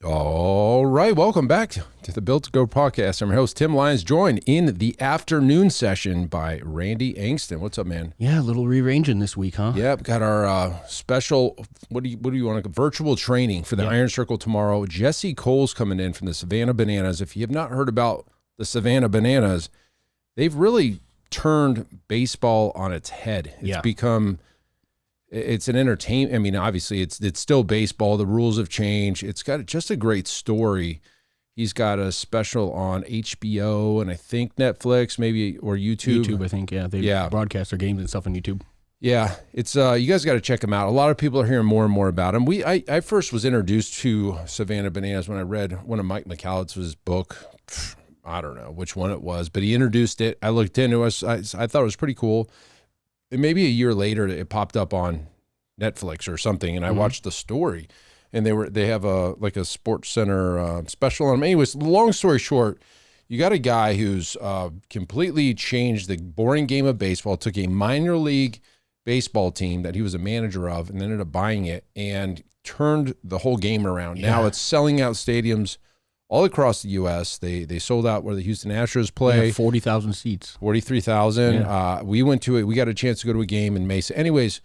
All right, welcome back to the Built to Go podcast. I'm your host, Tim Lyons, joined in the afternoon session by Randy Angston. What's up, man? Yeah, a little rearranging this week, huh? Yep, got our special, what do you want to, virtual training for the Iron Circle tomorrow. Jesse Cole's coming in from the Savannah Bananas. If you have not heard about the Savannah Bananas, they've really turned baseball on its head. It's become... It's an entertainment. I mean, obviously, it's still baseball. The rules have changed. It's got just a great story. He's got a special on HBO and I think Netflix, maybe, or YouTube. YouTube, I think. Yeah, they broadcast their games and stuff on YouTube. Yeah, it's you guys got to check him out. A lot of people are hearing more and more about him. I first was introduced to Savannah Bananas when I read one of Mike McAllister's book. I don't know which one it was, but he introduced it. I looked into it. I thought it was pretty cool. And maybe a year later, it popped up on Netflix or something, and I watched the story. And they have a Sports Center special on them. Anyways, long story short, you got a guy who's completely changed the boring game of baseball, took a minor league baseball team that he was a manager of and ended up buying it and turned the whole game around. Yeah. Now it's selling out stadiums all across the U.S. They sold out where the Houston Astros play. 40,000 seats. 43,000. Yeah. We went to it. We got a chance to go to a game in Mesa. Anyways,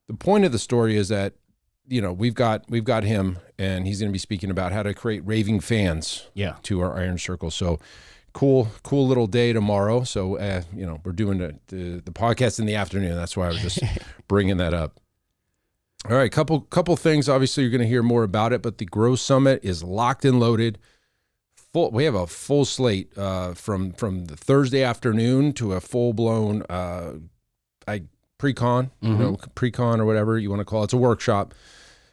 the point of the story is that, we've got him, and he's going to be speaking about how to create raving fans to our Iron Circle. So cool little day tomorrow. So, we're doing the podcast in the afternoon. That's why I was just bringing that up. All right, couple things. Obviously, you're going to hear more about it, but the Grow Summit is locked and loaded. We have a full slate from the Thursday afternoon to a full-blown pre-con, pre-con or whatever you want to call it. It's a workshop.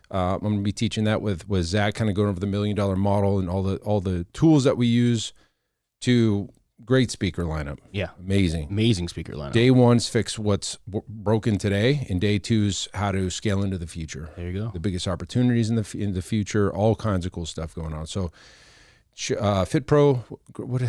I'm going to be teaching that with Zach, kind of going over the $1 million model and all the tools that we use to great speaker lineup. Yeah. Amazing speaker lineup. Day one's fix what's broken today, and day two's how to scale into the future. There you go. The biggest opportunities in the future, all kinds of cool stuff going on. So FitPro, what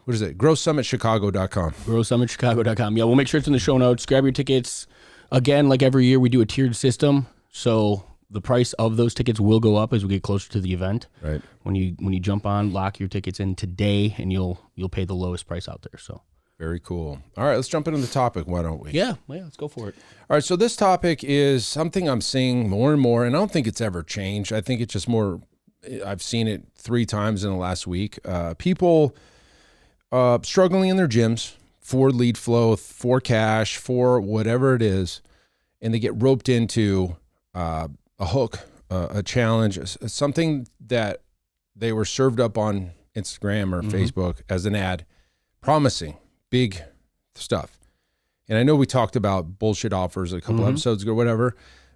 is it? GrowSummitChicago.com. GrowSummitChicago.com. Yeah, we'll make sure it's in the show notes. Grab your tickets. Again, like every year, we do a tiered system, so the price of those tickets will go up as we get closer to the event. Right. When you jump on, lock your tickets in today, and you'll pay the lowest price out there. So very cool. All right, let's jump into the topic. Why don't we? Yeah, let's go for it. All right, so this topic is something I'm seeing more and more, and I don't think it's ever changed. I think it's just more. I've seen it 3 times in the last week. People struggling in their gyms for lead flow, for cash, for whatever it is, and they get roped into a hook, a challenge, something that they were served up on Instagram or Facebook as an ad, promising big stuff. And I know we talked about bullshit offers a couple episodes ago, whatever,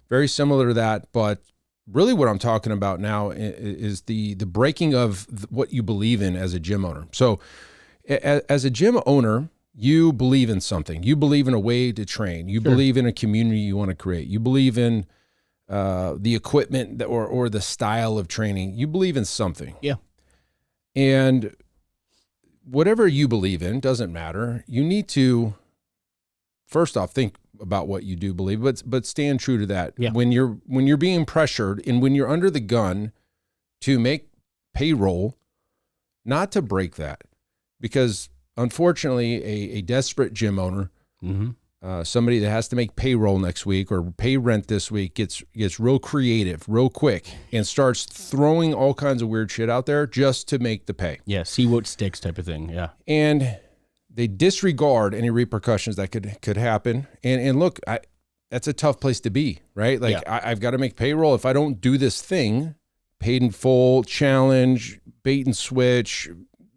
very similar to that, but really what I'm talking about now is the breaking of what you believe in as a gym owner. So as a gym owner, you believe in something. You believe in a way to train. You believe in a community you want to create. You believe in the equipment or the style of training. You believe in something. Yeah. And whatever you believe in doesn't matter. You need to, first off, think about what you do believe, but stand true to that. Yeah. When you're being pressured and when you're under the gun to make payroll, not to break that, because unfortunately a desperate gym owner, somebody that has to make payroll next week or pay rent this week gets real creative, real quick, and starts throwing all kinds of weird shit out there just to make the pay. Yeah, see what sticks type of thing. Yeah. And they disregard any repercussions that could happen. And look, that's a tough place to be, right? Like I've got to make payroll. If I don't do this thing, paid in full, challenge, bait and switch,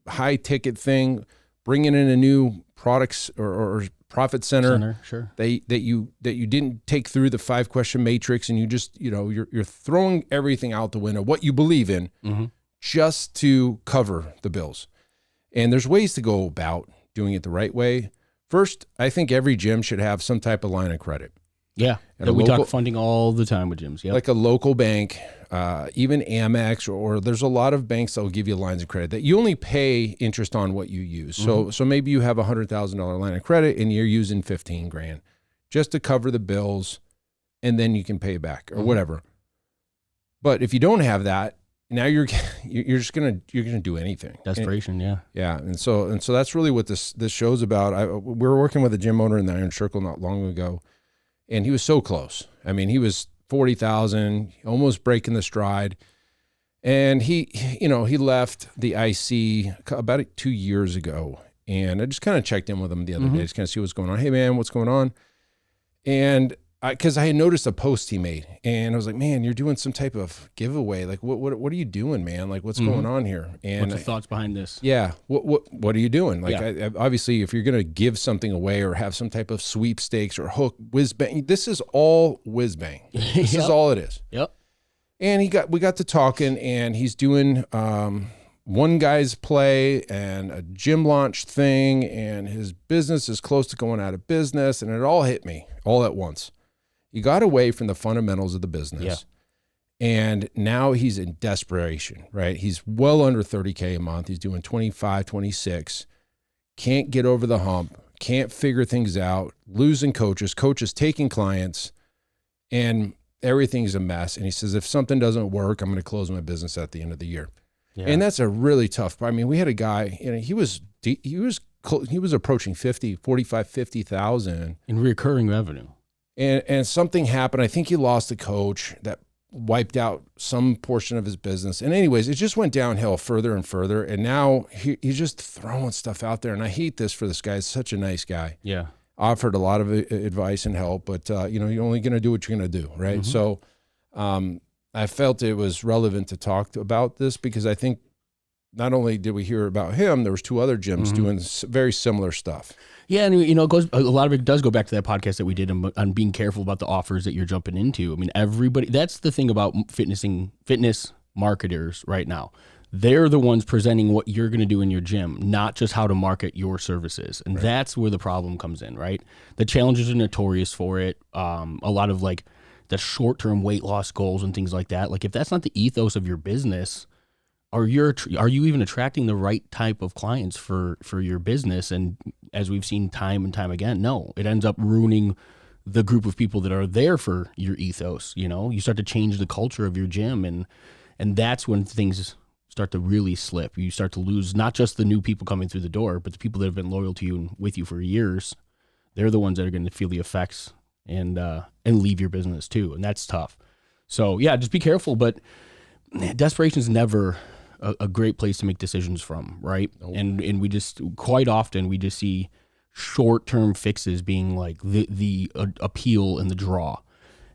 high ticket thing, bringing in a new products or profit center sure. that you didn't take through the 5-question matrix, and you just, you're throwing everything out the window, what you believe in, just to cover the bills. And there's ways to go about doing it the right way. First, I think every gym should have some type of line of credit. Yeah, that we talk funding all the time with gyms. Yep. Like a local bank, even Amex, or there's a lot of banks that will give you lines of credit that you only pay interest on what you use. So maybe you have a $100,000 line of credit and you're using $15,000 just to cover the bills, and then you can pay back or whatever. But if you don't have that, now you're gonna do anything. Desperation, yeah. Yeah, and so that's really what this show's about. We were working with a gym owner in the Iron Circle not long ago, and he was so close. I mean, he was 40,000, almost breaking the stride, and he left the IC about 2 years ago, and I just kind of checked in with him the other day, just kind of see what's going on. Hey man, what's going on? And because I had noticed a post he made, and I was like, man, you're doing some type of giveaway. Like, what are you doing, man? Like, what's going on here? And what's the thoughts behind this? Yeah, what are you doing? Like, obviously, if you're gonna give something away or have some type of sweepstakes or hook, whiz bang, this is all whiz bang. This is all it is. Yep. And we got to talking, and he's doing one guy's play and a gym launch thing, and his business is close to going out of business, and it all hit me all at once. He got away from the fundamentals of the business, and now he's in desperation, right? He's well under 30K a month. He's doing 25, 26, can't get over the hump, can't figure things out, losing coaches taking clients, and everything's a mess. And he says, if something doesn't work, I'm going to close my business at the end of the year. Yeah. And that's a really tough part. I mean, we had a guy, he was approaching 50,000 in recurring revenue. And something happened. I think he lost a coach that wiped out some portion of his business. And anyways, it just went downhill further and further. And now he's just throwing stuff out there. And I hate this for this guy. He's such a nice guy. Yeah. Offered a lot of advice and help, but you're only going to do what you're going to do, right? So I felt it was relevant to talk about this because I think not only did we hear about him, there was 2 other gyms doing very similar stuff. Yeah, and it goes, a lot of it does go back to that podcast that we did on being careful about the offers that you're jumping into. I mean, everybody, that's the thing about fitness marketers right now. They're the ones presenting what you're going to do in your gym, not just how to market your services. And that's where the problem comes in, right? The challenges are notorious for it. A lot of like the short-term weight loss goals and things like that. Like if that's not the ethos of your business, are you even attracting the right type of clients for your business? And as we've seen time and time again, no, it ends up ruining the group of people that are there for your ethos. You start to change the culture of your gym, and that's when things start to really slip. You start to lose not just the new people coming through the door, but the people that have been loyal to you and with you for years. They're the ones that are going to feel the effects and leave your business too, and that's tough. So yeah, just be careful. But desperation is never a great place to make decisions from, right? Nope. And we just quite often we just see short-term fixes being like the appeal and the draw,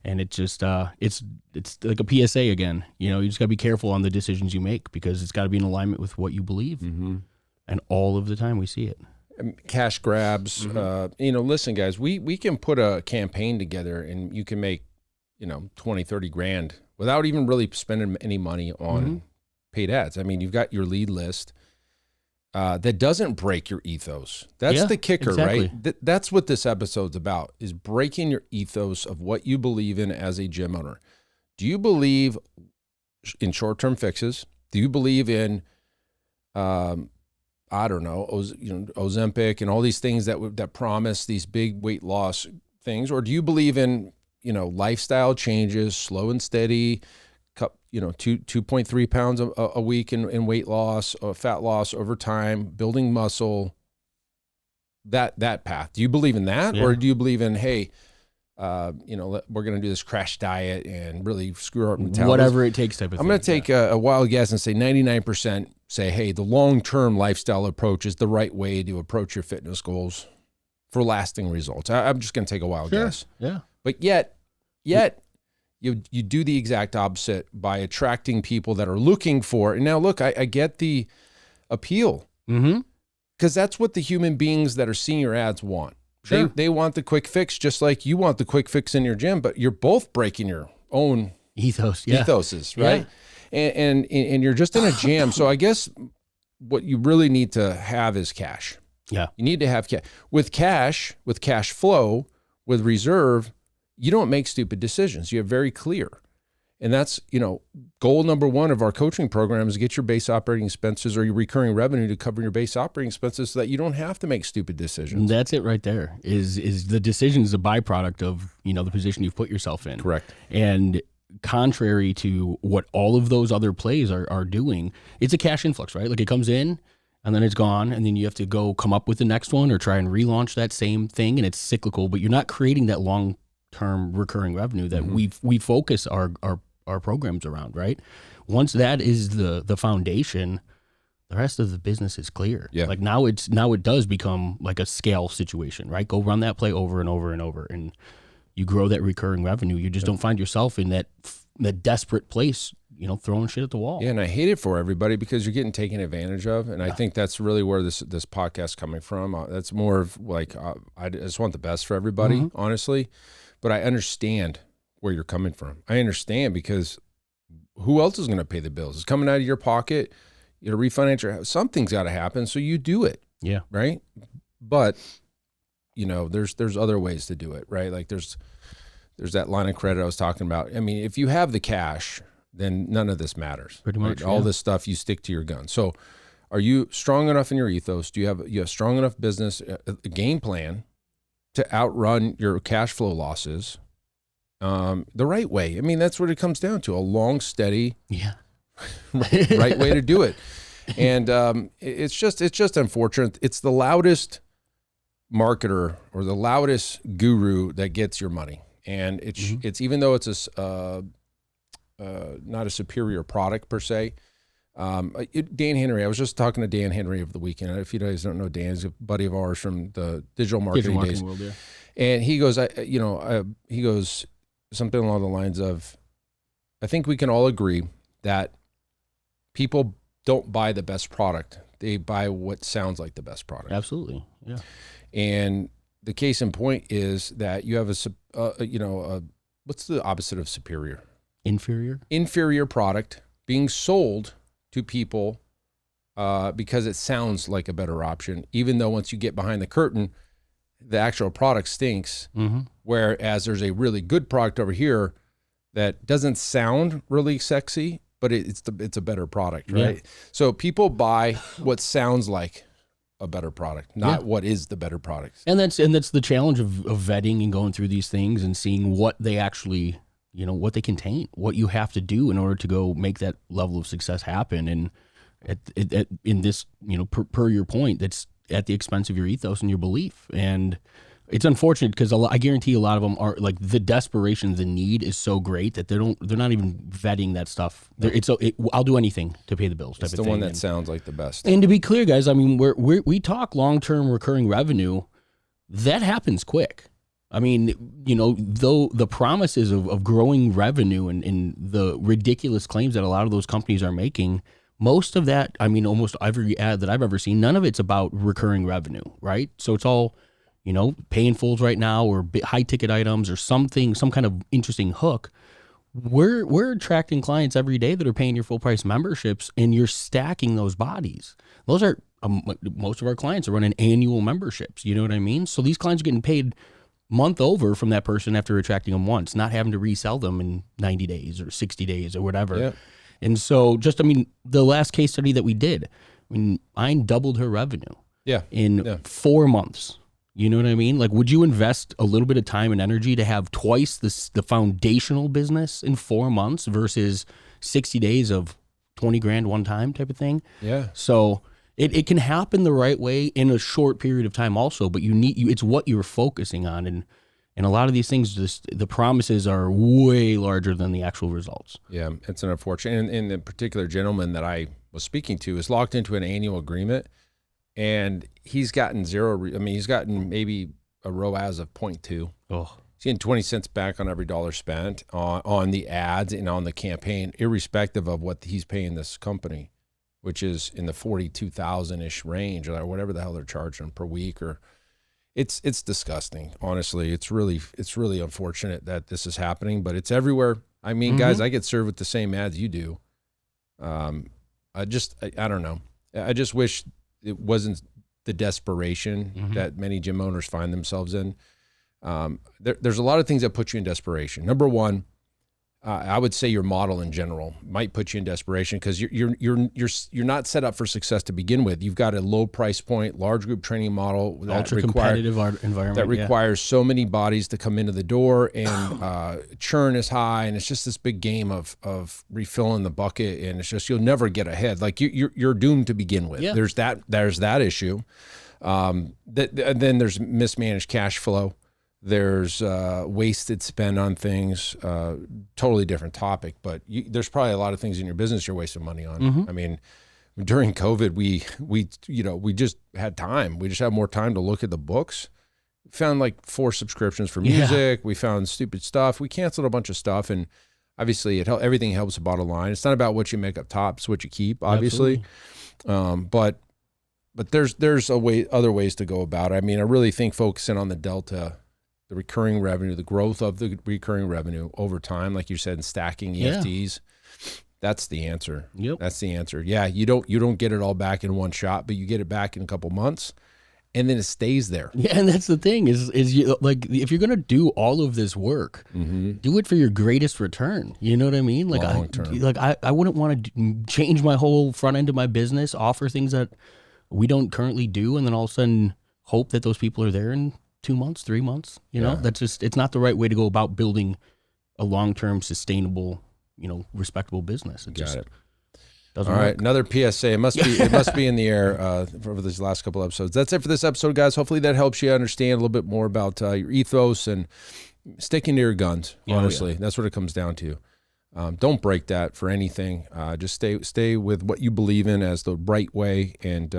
and it just it's like a PSA again. You just got to be careful on the decisions you make because it's got to be in alignment with what you believe. And all of the time we see it. Cash grabs. Listen, guys, we can put a campaign together and you can make 20, 30 grand without even really spending any money on paid ads. I mean, you've got your lead list that doesn't break your ethos. That's the kicker, exactly. Right? That's what this episode's about, is breaking your ethos of what you believe in as a gym owner. Do you believe in short-term fixes? Do you believe in, Ozempic and all these things that promise these big weight loss things? Or do you believe in, lifestyle changes, slow and steady, 2.3 pounds a week in weight loss, fat loss over time, building muscle, that path? Do you believe in that? Yeah. Or do you believe in, hey, we're going to do this crash diet and really screw up metabolism? Whatever it takes type of thing. I'm going to take a wild guess and say 99% say, hey, the long-term lifestyle approach is the right way to approach your fitness goals for lasting results. I'm just going to take a wild guess. Yeah. But yet you do the exact opposite by attracting people that are looking for. And now, look, I get the appeal because that's what the human beings that are seeing your ads want. Sure. They want the quick fix, just like you want the quick fix in your gym. But you're both breaking your own ethoses, right? Yeah. And you're just in a jam. So I guess what you really need to have is cash. Yeah, you need to have cash. With cash flow, with reserve, you don't make stupid decisions. You're very clear. And that's, goal number 1 of our coaching program is get your base operating expenses or your recurring revenue to cover your base operating expenses so that you don't have to make stupid decisions. That's it right there. Is the decision is a byproduct of, the position you've put yourself in. Correct. And contrary to what all of those other plays are doing, it's a cash influx, right? Like it comes in and then it's gone, and then you have to go come up with the next one or try and relaunch that same thing, and it's cyclical, but you're not creating that long-term recurring revenue that we focus our programs around, right? Once that is the foundation, the rest of the business is clear. Yeah. Like now it does become like a scale situation, right? Go run that play over and over and over, and you grow that recurring revenue. You just don't find yourself in that desperate place, throwing shit at the wall. Yeah, and I hate it for everybody because you're getting taken advantage of, and I think that's really where this podcast is coming from. That's more of like I just want the best for everybody, honestly, but I understand where you're coming from. I understand because who else is going to pay the bills? It's coming out of your pocket. You know, refinance your house. Something's got to happen, so you do it. Yeah. Right. But there's other ways to do it, right? Like there's that line of credit I was talking about. I mean, if you have the cash, then none of this matters. Pretty much. Right? All this stuff, you stick to your gun. So are you strong enough in your ethos? Do you have strong enough business, a game plan to outrun your cash flow losses the right way? I mean, that's what it comes down to, a long, steady, right way to do it. And it's just unfortunate. It's the loudest marketer or the loudest guru that gets your money. And it's even though it's not a superior product per se. Dan Henry, I was just talking to Dan Henry over the weekend. If you guys don't know Dan, he's a buddy of ours from the digital marketing days. World, yeah. And he goes, he goes something along the lines of, I think we can all agree that people don't buy the best product. They buy what sounds like the best product. Absolutely. Yeah. And the case in point is that you have what's the opposite of superior? Inferior product being sold to people because it sounds like a better option, even though once you get behind the curtain, the actual product stinks. Whereas there's a really good product over here that doesn't sound really sexy, but it's a better product, right? Yeah. So people buy what sounds like a better product, not what is the better product. And that's the challenge of vetting and going through these things and seeing what they actually, what they contain, what you have to do in order to go make that level of success happen. And in this, per your point, that's at the expense of your ethos and your belief. And it's unfortunate because I guarantee a lot of them are like the desperation, the need is so great that they're not even vetting that stuff. I'll do anything to pay the bills. It's the one that sounds like the best. And to be clear, guys, I mean, we talk long-term recurring revenue, that happens quick. I mean, though the promises of growing revenue and the ridiculous claims that a lot of those companies are making, most of that, I mean, almost every ad that I've ever seen, none of it's about recurring revenue, right? So it's all, pay in fulls right now or high ticket items or some kind of interesting hook. We're attracting clients every day that are paying your full price memberships, and you're stacking those bodies. Those are most of our clients are running annual memberships. You know what I mean? So these clients are getting paid month over from that person after attracting them once, not having to resell them in 90 days or 60 days or whatever. Yeah. And so the last case study that we did, I doubled her revenue in 4 months. You know what I mean? Like, would you invest a little bit of time and energy to have twice the foundational business in 4 months versus 60 days of 20 grand one time type of thing? Yeah. So it can happen the right way in a short period of time also, but it's what you're focusing on. And a lot of these things, the promises are way larger than the actual results. Yeah, it's an unfortunate. And the particular gentleman that I was speaking to is locked into an annual agreement, and he's gotten he's gotten maybe a ROAS of 0.2. Oh. He's getting 20 cents back on every dollar spent on the ads and on the campaign, irrespective of what he's paying this company, which is in the 42,000-ish range or whatever the hell they're charging per week. Or it's disgusting. Honestly, it's really unfortunate that this is happening, but it's everywhere. I mean, guys, I get served with the same ads you do. I don't know. I just wish it wasn't the desperation that many gym owners find themselves in. There's a lot of things that put you in desperation. Number one, I would say your model in general might put you in desperation because you're not set up for success to begin with. You've got a low price point, large group training model that ultra competitive environment that requires so many bodies to come into the door, and churn is high, and it's just this big game of refilling the bucket, and it's just you'll never get ahead. Like you're doomed to begin with. Yeah. There's that issue. Then there's mismanaged cash flow. There's wasted spend on things, totally different topic, but there's probably a lot of things in your business you're wasting money on. Mm-hmm. I mean, during COVID, we just had time. We just had more time to look at the books. Found like 4 subscriptions for music. We found stupid stuff. We canceled a bunch of stuff, and obviously everything helps the bottom line. It's not about what you make up top, it's what you keep, obviously. But there's other ways to go about it. I mean, I really think focusing on the delta, the recurring revenue, the growth of the recurring revenue over time, like you said, and stacking EFTs, that's the answer. Yep. That's the answer. Yeah, you don't get it all back in one shot, but you get it back in a couple months, and then it stays there. Yeah, and that's the thing is you, like, if you're gonna do all of this work, do it for your greatest return. You know what I mean? Like I wouldn't want to change my whole front end of my business, offer things that we don't currently do, and then all of a sudden hope that those people are there in 2 months, 3 months. You know, that's just, it's not the right way to go about building a long-term, sustainable, respectable business. It Got it. Doesn't All work. right, another PSA. It must be in the air for these last couple episodes. That's it for this episode, guys. Hopefully that helps you understand a little bit more about your ethos and sticking to your guns. Honestly, that's what it comes down to. Don't break that for anything. Just stay with what you believe in as the right way, and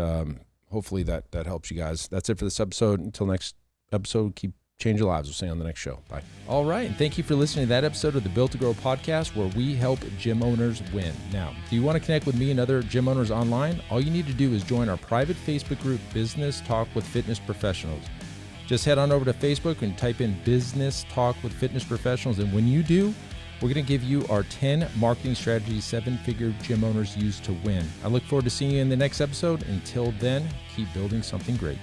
hopefully that helps you guys. That's it for this episode. Until next episode, keep changing lives. We'll see you on the next show. Bye. All right, and thank you for listening to that episode of the Built to Grow podcast, where we help gym owners win. Now, do you want to connect with me and other gym owners online? All you need to do is join our private Facebook group, Business Talk with Fitness Professionals. Just head on over to Facebook and type in Business Talk with Fitness Professionals, and when you do, we're going to give you our 10 marketing strategies 7-figure gym owners use to win. I look forward to seeing you in the next episode. Until then, keep building something great.